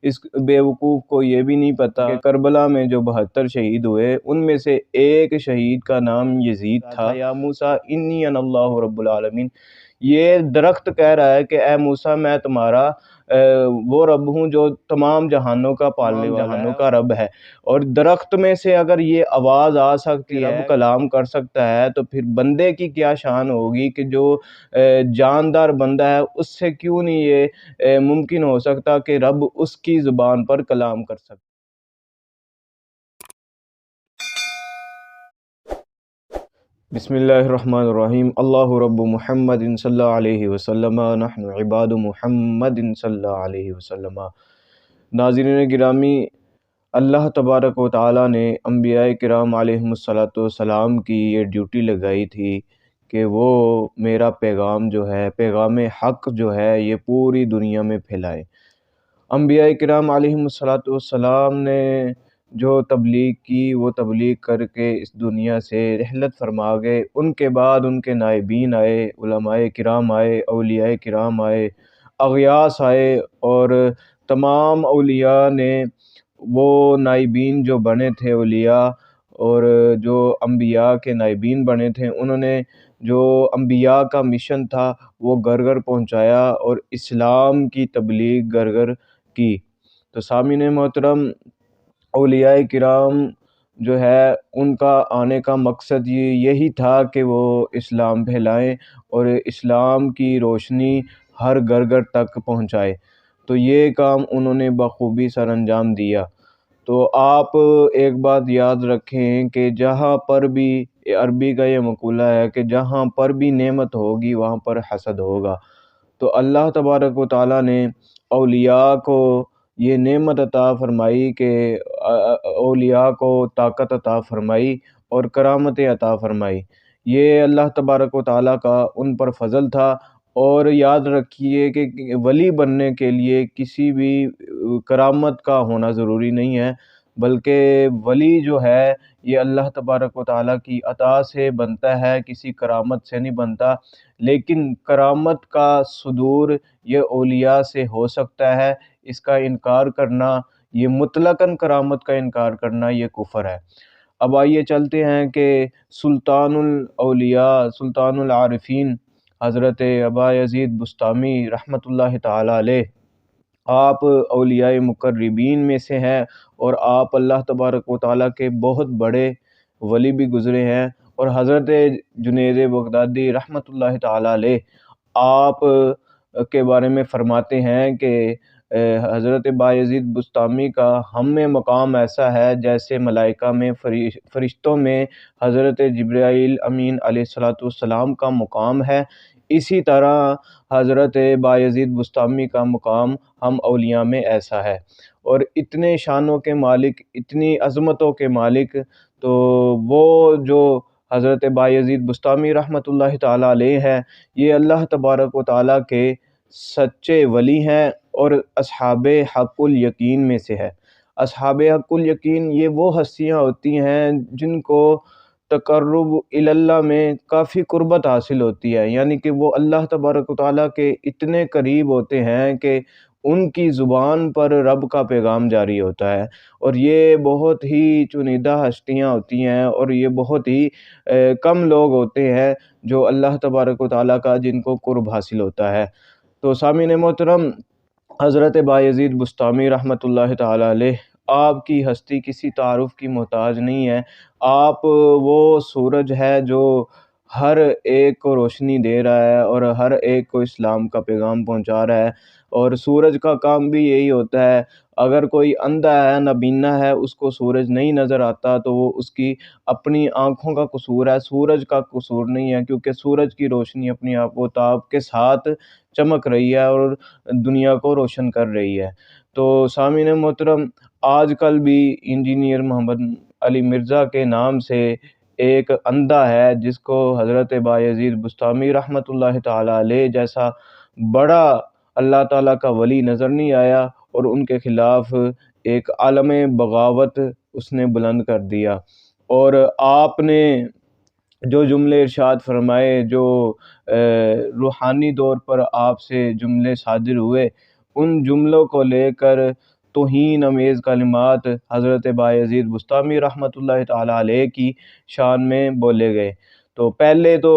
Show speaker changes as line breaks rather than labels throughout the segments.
اس بیوقوف کو یہ بھی نہیں پتا کہ کربلا میں جو 72 شہید ہوئے ان میں سے ایک شہید کا نام یزید تھا۔ یا موسیٰ انی انا اللہ رب العالمین، یہ درخت کہہ رہا ہے کہ اے موسیٰ میں تمہارا وہ رب ہوں جو تمام جہانوں کا پالنے والا جہانوں کا رب ہے۔ اور درخت میں سے اگر یہ آواز آ سکتی ہے، رب کلام کر سکتا ہے، تو پھر بندے کی کیا شان ہوگی کہ جو جاندار بندہ ہے اس سے کیوں نہیں یہ ممکن ہو سکتا کہ رب اس کی زبان پر کلام کر سکتا۔ بسم اللہ الرحمن الرحیم، اللہ رب محمد صلی اللہ علیہ وسلم، نحن عباد محمد صلی اللہ علیہ وسلم۔ ناظرین گرامی، اللہ تبارک و تعالیٰ نے انبیاء کرام علیہم السلام کی یہ ڈیوٹی لگائی تھی کہ وہ میرا پیغام جو ہے، پیغام حق جو ہے، یہ پوری دنیا میں پھیلائے۔ انبیاء کرام علیہم السلام نے جو تبلیغ کی وہ تبلیغ کر کے اس دنیا سے رحلت فرما گئے۔ ان کے بعد ان کے نائبین آئے، علماء کرام آئے، اولیاء کرام آئے، اغیاث آئے، اور تمام اولیاء نے وہ نائبین جو بنے تھے اولیاء اور جو انبیاء کے نائبین بنے تھے، انہوں نے جو انبیاء کا مشن تھا وہ گھر گھر پہنچایا اور اسلام کی تبلیغ گھر گھر کی۔ تو سامعین محترم، اولیاء کرام جو ہے ان کا آنے کا مقصد یہی تھا کہ وہ اسلام پھیلائیں اور اسلام کی روشنی ہر گھر گھر تک پہنچائے۔ تو یہ کام انہوں نے بخوبی سر انجام دیا۔ تو آپ ایک بات یاد رکھیں کہ جہاں پر بھی، عربی کا یہ مقولہ ہے کہ جہاں پر بھی نعمت ہوگی وہاں پر حسد ہوگا۔ تو اللہ تبارک و تعالیٰ نے اولیاء کو یہ نعمت عطا فرمائی کہ اولیاء کو طاقت عطا فرمائی اور کرامتیں عطا فرمائی۔ یہ اللہ تبارک و تعالیٰ کا ان پر فضل تھا۔ اور یاد رکھیے کہ ولی بننے کے لیے کسی بھی کرامت کا ہونا ضروری نہیں ہے، بلکہ ولی جو ہے یہ اللہ تبارک و تعالیٰ کی عطا سے بنتا ہے، کسی کرامت سے نہیں بنتا۔ لیکن کرامت کا صدور یہ اولیاء سے ہو سکتا ہے، اس کا انکار کرنا، یہ مطلقاً کرامت کا انکار کرنا، یہ کفر ہے۔ اب آئیے چلتے ہیں کہ سلطان الاولیاء، سلطان العارفین حضرت ابا یزید بسطامی رحمۃ اللہ تعالی علیہ، آپ اولیاء مقربین میں سے ہیں اور آپ اللہ تبارک و تعالیٰ کے بہت بڑے ولی بھی گزرے ہیں۔ اور حضرت جنید بغدادی رحمۃ اللہ تعالی علیہ آپ کے بارے میں فرماتے ہیں کہ حضرت بایزید بسطامی کا ہم میں مقام ایسا ہے جیسے ملائکہ میں، فرشتوں میں حضرت جبرائیل امین علیہ السلام کا مقام ہے، اسی طرح حضرت بایزید بسطامی کا مقام ہم اولیاء میں ایسا ہے۔ اور اتنے شانوں کے مالک، اتنی عظمتوں کے مالک، تو وہ جو حضرت بایزید بسطامی رحمۃ اللہ تعالیٰ علیہ ہے، یہ اللہ تبارک و تعالیٰ کے سچے ولی ہیں اور اصحاب حق الیقین میں سے ہے۔ اصحاب حق الیقین یہ وہ ہستیاں ہوتی ہیں جن کو تقرب الی اللہ میں کافی قربت حاصل ہوتی ہے، یعنی کہ وہ اللہ تبارک و تعالیٰ کے اتنے قریب ہوتے ہیں کہ ان کی زبان پر رب کا پیغام جاری ہوتا ہے۔ اور یہ بہت ہی چنیدہ ہستیاں ہوتی ہیں اور یہ بہت ہی کم لوگ ہوتے ہیں جو اللہ تبارک و تعالیٰ کا جن کو قرب حاصل ہوتا ہے۔ تو سامعین محترم، حضرت بایزید بسطامی رحمۃ اللہ تعالیٰ علیہ، آپ کی ہستی کسی تعارف کی محتاج نہیں ہے۔ آپ وہ سورج ہے جو ہر ایک کو روشنی دے رہا ہے اور ہر ایک کو اسلام کا پیغام پہنچا رہا ہے۔ اور سورج کا کام بھی یہی ہوتا ہے، اگر کوئی اندھا ہے، نابینا ہے، اس کو سورج نہیں نظر آتا تو وہ اس کی اپنی آنکھوں کا قصور ہے، سورج کا قصور نہیں ہے، کیونکہ سورج کی روشنی اپنی آپ و تاب کے ساتھ چمک رہی ہے اور دنیا کو روشن کر رہی ہے۔ تو سامعین محترم، آج کل بھی انجینئر محمد علی مرزا کے نام سے ایک اندھا ہے جس کو حضرت بایزید بسطامی رحمۃ اللہ تعالی علیہ جیسا بڑا اللہ تعالیٰ کا ولی نظر نہیں آیا، اور ان کے خلاف ایک عالم بغاوت اس نے بلند کر دیا۔ اور آپ نے جو جملے ارشاد فرمائے، جو روحانی طور پر آپ سے جملے صادر ہوئے، ان جملوں کو لے کر توہین امیز کلمات حضرت بایزید بسطامی رحمۃ اللہ تعالیٰ علیہ کی شان میں بولے گئے۔ تو پہلے تو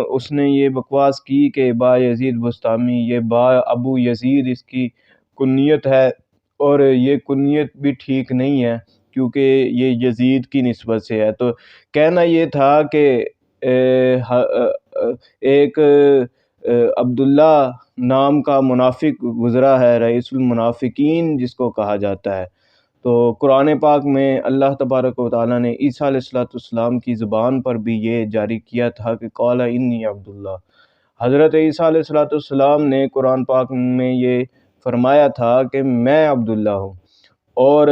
اس نے یہ بکواس کی کہ بایزید بسطامی، یہ ابو یزید اس کی کنیت ہے، اور یہ کنیت بھی ٹھیک نہیں ہے کیونکہ یہ یزید کی نسبت سے ہے۔ تو کہنا یہ تھا کہ ایک عبداللہ نام کا منافق گزرا ہے، رئیس المنافقین جس کو کہا جاتا ہے۔ تو قرآن پاک میں اللہ تبارک و تعالیٰ نے عیسیٰ علیہ السلام کی زبان پر بھی یہ جاری کیا تھا کہ قال انی عبداللہ۔ حضرت عیسیٰ علیہ السلام نے قرآن پاک میں یہ فرمایا تھا کہ میں عبداللہ ہوں، اور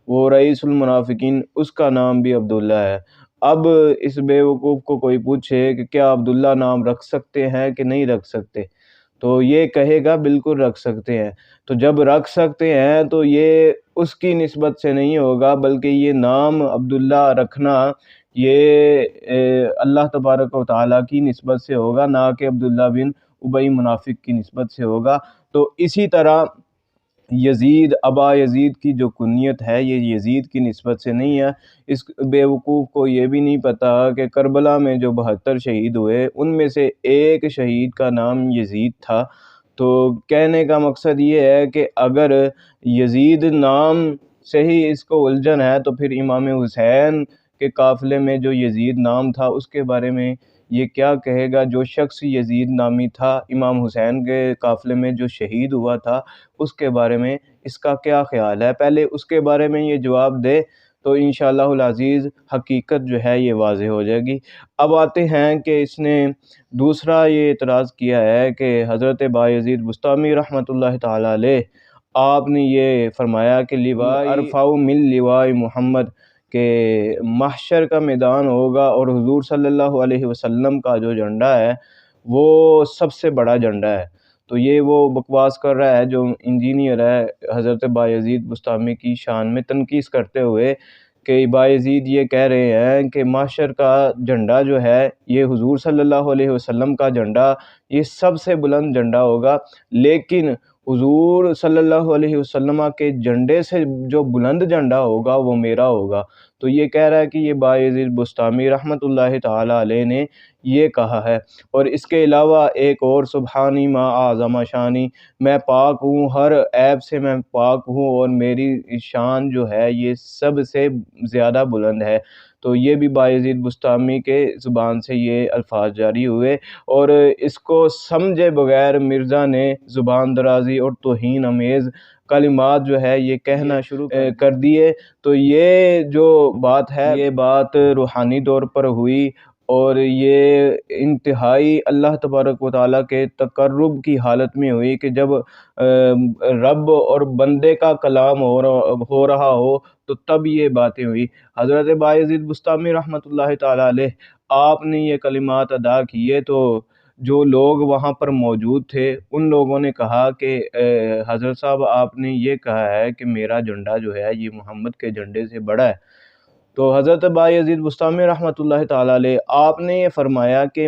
وہ رئیس المنافقین اس کا نام بھی عبداللہ ہے۔ اب اس بیوقوف کو کوئی پوچھے کہ کیا عبداللہ نام رکھ سکتے ہیں کہ نہیں رکھ سکتے، تو یہ کہے گا بالکل رکھ سکتے ہیں۔ تو جب رکھ سکتے ہیں تو یہ اس کی نسبت سے نہیں ہوگا، بلکہ یہ نام عبداللہ رکھنا یہ اللہ تبارک و تعالیٰ کی نسبت سے ہوگا، نہ کہ عبداللہ بن ابی منافق کی نسبت سے ہوگا۔ تو اسی طرح یزید، ابا یزید کی جو کنیت ہے یہ یزید کی نسبت سے نہیں ہے۔ اس بیوقوف کو یہ بھی نہیں پتہ کہ کربلا میں جو 72 شہید ہوئے ان میں سے ایک شہید کا نام یزید تھا۔ تو کہنے کا مقصد یہ ہے کہ اگر یزید نام سے ہی اس کو الجھن ہے تو پھر امام حسین کے قافلے میں جو یزید نام تھا اس کے بارے میں یہ کیا کہے گا؟ جو شخص یزید نامی تھا امام حسین کے قافلے میں جو شہید ہوا تھا اس کے بارے میں اس کا کیا خیال ہے؟ پہلے اس کے بارے میں یہ جواب دے تو انشاءاللہ العزیز حقیقت جو ہے یہ واضح ہو جائے گی۔ اب آتے ہیں کہ اس نے دوسرا یہ اعتراض کیا ہے کہ حضرت بایزید بسطامی رحمۃ اللہ تعالیٰ علیہ آپ نے یہ فرمایا کہ لواء ارفع من لواء محمد، کہ محشر کا میدان ہوگا اور حضور صلی اللہ علیہ وسلم کا جو جھنڈا ہے وہ سب سے بڑا جھنڈا ہے۔ تو یہ وہ بکواس کر رہا ہے جو انجینئر ہے حضرت بایزید بسطامی کی شان میں تنقیص کرتے ہوئے کہ بایزید یہ کہہ رہے ہیں کہ محشر کا جھنڈا جو ہے یہ حضور صلی اللہ علیہ وسلم کا جھنڈا یہ سب سے بلند جھنڈا ہوگا، لیکن حضور صلی اللہ علیہ وسلم کے جھنڈے سے جو بلند جھنڈا ہوگا وہ میرا ہوگا۔ تو یہ کہہ رہا ہے کہ یہ بایزید بسطامی رحمۃ اللہ تعالیٰ علیہ نے یہ کہا ہے۔ اور اس کے علاوہ ایک اور سبحانی ما اعظم شانی، میں پاک ہوں، ہر عیب سے میں پاک ہوں اور میری شان جو ہے یہ سب سے زیادہ بلند ہے۔ تو یہ بھی بایزید بسطامی کے زبان سے یہ الفاظ جاری ہوئے، اور اس کو سمجھے بغیر مرزا نے زبان درازی اور توہین امیز کلمات جو ہے یہ کہنا شروع کر دیے۔ تو یہ جو بات ہے یہ بات روحانی طور پر ہوئی، اور یہ انتہائی اللہ تبارک و تعالیٰ کے تقرب کی حالت میں ہوئی کہ جب رب اور بندے کا کلام ہو رہا ہو تو تب یہ باتیں ہوئی۔ حضرت بایزید بسطامی رحمۃ اللہ تعالیٰ علیہ آپ نے یہ کلمات ادا کیے تو جو لوگ وہاں پر موجود تھے ان لوگوں نے کہا کہ حضرت صاحب آپ نے یہ کہا ہے کہ میرا جھنڈا جو ہے یہ محمد کے جھنڈے سے بڑا ہے۔ تو حضرت بایزید بسطامی رحمۃ اللہ تعالیٰ علیہ آپ نے یہ فرمایا کہ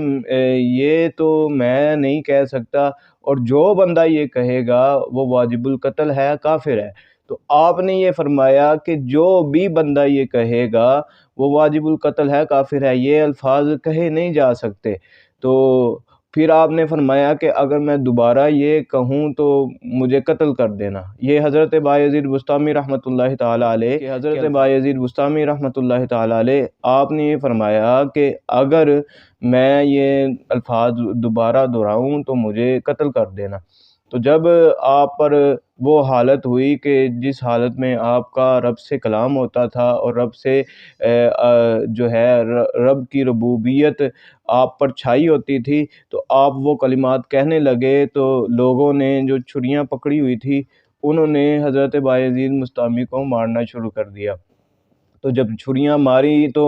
یہ تو میں نہیں کہہ سکتا، اور جو بندہ یہ کہے گا وہ واجب القتل ہے، کافر ہے۔ تو آپ نے یہ فرمایا کہ جو بھی بندہ یہ کہے گا وہ واجب القتل ہے، کافر ہے، یہ الفاظ کہے نہیں جا سکتے۔ تو پھر آپ نے فرمایا کہ اگر میں دوبارہ یہ کہوں تو مجھے قتل کر دینا۔ یہ حضرت بایزید بسطامی رحمۃ اللہ تعالیٰ علیہ کہ حضرت بایزید بسطامی رحمۃ اللہ تعالیٰ علیہ آپ نے یہ فرمایا کہ اگر میں یہ الفاظ دوبارہ دہراؤں تو مجھے قتل کر دینا۔ تو جب آپ پر وہ حالت ہوئی کہ جس حالت میں آپ کا رب سے کلام ہوتا تھا اور رب سے جو ہے رب کی ربوبیت آپ پر چھائی ہوتی تھی، تو آپ وہ کلمات کہنے لگے تو لوگوں نے جو چھریاں پکڑی ہوئی تھی انہوں نے حضرت بایزید بسطامی کو مارنا شروع کر دیا۔ تو جب چھریاں ماری تو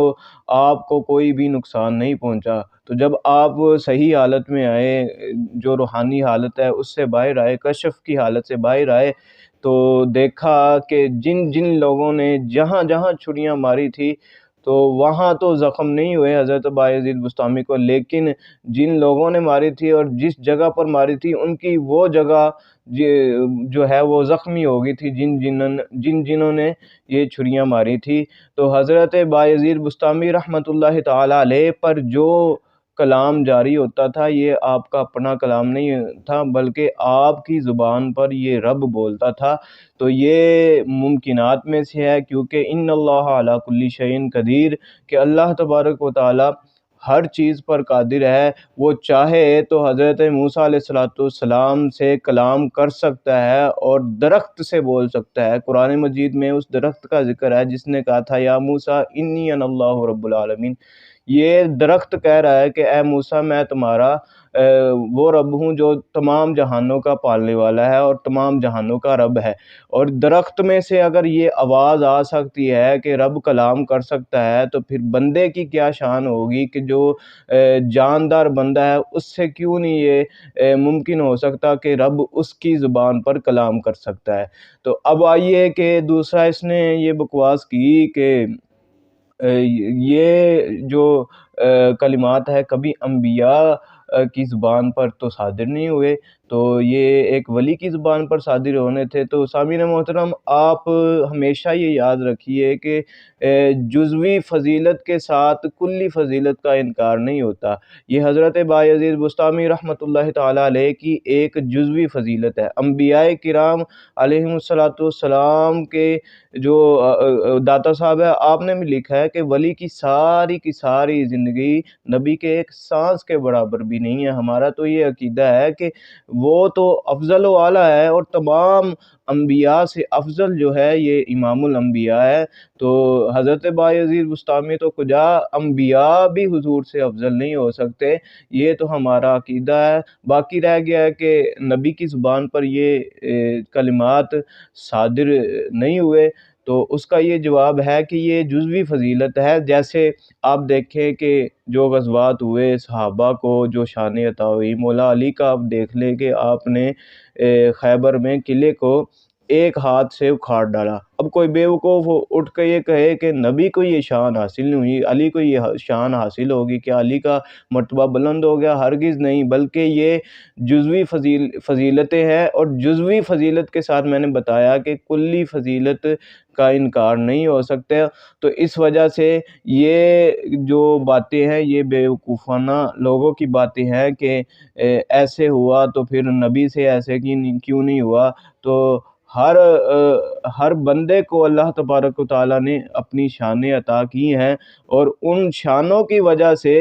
آپ کو کوئی بھی نقصان نہیں پہنچا۔ تو جب آپ صحیح حالت میں آئے، جو روحانی حالت ہے اس سے باہر آئے، کشف کی حالت سے باہر آئے، تو دیکھا کہ جن جن لوگوں نے جہاں جہاں چھریاں ماری تھی تو وہاں تو زخم نہیں ہوئے حضرت بایزید بستامی کو، لیکن جن لوگوں نے ماری تھی اور جس جگہ پر ماری تھی ان کی وہ جگہ جو ہے وہ زخمی ہو گئی تھی، جنہوں نے یہ چھریاں ماری تھی۔ تو حضرت بایزید بستامی رحمۃ اللہ تعالی علیہ پر جو کلام جاری ہوتا تھا یہ آپ کا اپنا کلام نہیں تھا، بلکہ آپ کی زبان پر یہ رب بولتا تھا۔ تو یہ ممکنات میں سے ہے، کیونکہ ان اللہ علی کل شیء قدیر، کہ اللہ تبارک و تعالی ہر چیز پر قادر ہے۔ وہ چاہے تو حضرت موسیٰ علیہ السلام سے کلام کر سکتا ہے اور درخت سے بول سکتا ہے۔ قرآن مجید میں اس درخت کا ذکر ہے جس نے کہا تھا یا موسیٰ انی انا اللہ رب العالمین۔ یہ درخت کہہ رہا ہے کہ اے موسیٰ میں تمہارا وہ رب ہوں جو تمام جہانوں کا پالنے والا ہے اور تمام جہانوں کا رب ہے۔ اور درخت میں سے اگر یہ آواز آ سکتی ہے کہ رب کلام کر سکتا ہے، تو پھر بندے کی کیا شان ہوگی کہ جو جاندار بندہ ہے اس سے کیوں نہیں یہ ممکن ہو سکتا کہ رب اس کی زبان پر کلام کر سکتا ہے۔ تو اب آئیے کہ دوسرا اس نے یہ بکواس کی کہ یہ جو کلمات ہے کبھی انبیاء کی زبان پر تو صادر نہیں ہوئے، تو یہ ایک ولی کی زبان پر صادر ہونے تھے۔ تو سامعین محترم، آپ ہمیشہ یہ یاد رکھیے کہ جزوی فضیلت کے ساتھ کلی فضیلت کا انکار نہیں ہوتا۔ یہ حضرت بایزید بستامی رحمۃ اللہ تعالیٰ علیہ کی ایک جزوی فضیلت ہے۔ انبیاء کرام علیہم السلام کے جو داتا صاحب ہے، آپ نے بھی لکھا ہے کہ ولی کی ساری زندگی نبی کے ایک سانس کے برابر بھی نہیں ہے۔ ہمارا تو یہ عقیدہ ہے کہ وہ تو افضل و اعلیٰ ہے، اور تمام انبیاء سے افضل جو ہے یہ امام الانبیاء ہے۔ تو حضرت بایزید بستامی تو کجا، انبیاء بھی حضور سے افضل نہیں ہو سکتے، یہ تو ہمارا عقیدہ ہے۔ باقی رہ گیا ہے کہ نبی کی زبان پر یہ کلمات صادر نہیں ہوئے، تو اس کا یہ جواب ہے کہ یہ جزوی فضیلت ہے۔ جیسے آپ دیکھیں کہ جو غزوات ہوئے صحابہ کو جو شان عطا ہوئی، مولا علی کا آپ دیکھ لیں کہ آپ نے خیبر میں قلعے کو ایک ہاتھ سے اکھاڑ ڈالا۔ اب کوئی بیوقوف اٹھ کے یہ کہے کہ نبی کو یہ شان حاصل نہیں ہوئی، علی کو یہ شان حاصل ہوگی، کیا علی کا مرتبہ بلند ہو گیا؟ ہرگز نہیں، بلکہ یہ جزوی فضیلتیں ہیں، اور جزوی فضیلت کے ساتھ میں نے بتایا کہ کلی فضیلت کا انکار نہیں ہو سکتا۔ تو اس وجہ سے یہ جو باتیں ہیں یہ بیوقوفانہ لوگوں کی باتیں ہیں کہ ایسے ہوا تو پھر نبی سے ایسے کیوں نہیں ہوا۔ تو ہر بندے کو اللہ تبارک و تعالیٰ نے اپنی شانیں عطا کی ہیں، اور ان شانوں کی وجہ سے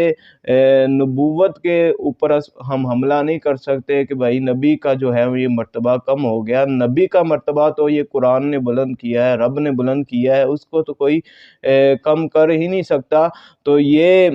نبوت کے اوپر ہم حملہ نہیں کر سکتے کہ بھائی نبی کا جو ہے یہ مرتبہ کم ہو گیا۔ نبی کا مرتبہ تو یہ قرآن نے بلند کیا ہے، رب نے بلند کیا ہے، اس کو تو کوئی کم کر ہی نہیں سکتا۔ تو یہ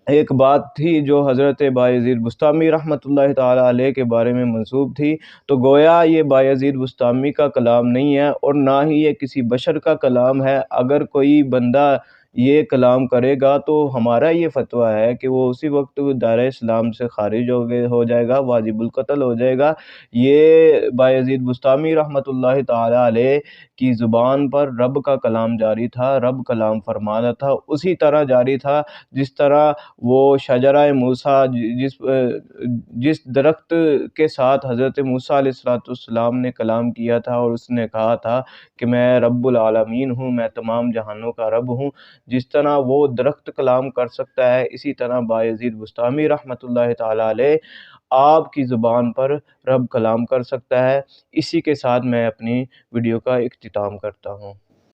ایک بات تھی جو حضرت بایزید بستامی رحمۃ اللہ تعالیٰ علیہ کے بارے میں منسوب تھی۔ تو گویا یہ بایزید بستامی کا کلام نہیں ہے، اور نہ ہی یہ کسی بشر کا کلام ہے۔ اگر کوئی بندہ یہ کلام کرے گا تو ہمارا یہ فتویٰ ہے کہ وہ اسی وقت دائرہ اسلام سے خارج ہو جائے گا، واجب القتل ہو جائے گا۔ یہ بایزید بستامی رحمۃ اللہ تعالیٰ علیہ کی زبان پر رب کا کلام جاری تھا، رب کلام فرمانا تھا، اسی طرح جاری تھا جس طرح وہ شجرہ موسیٰ، جس درخت کے ساتھ حضرت موسیٰ علیہ السلام نے کلام کیا تھا، اور اس نے کہا تھا کہ میں رب العالمین ہوں، میں تمام جہانوں کا رب ہوں۔ جس طرح وہ درخت کلام کر سکتا ہے، اسی طرح بایزید بستامی رحمۃ اللہ تعالیٰ علیہ آپ کی زبان پر رب کلام کر سکتا ہے۔ اسی کے ساتھ میں اپنی ویڈیو کا اختتام کرتا ہوں۔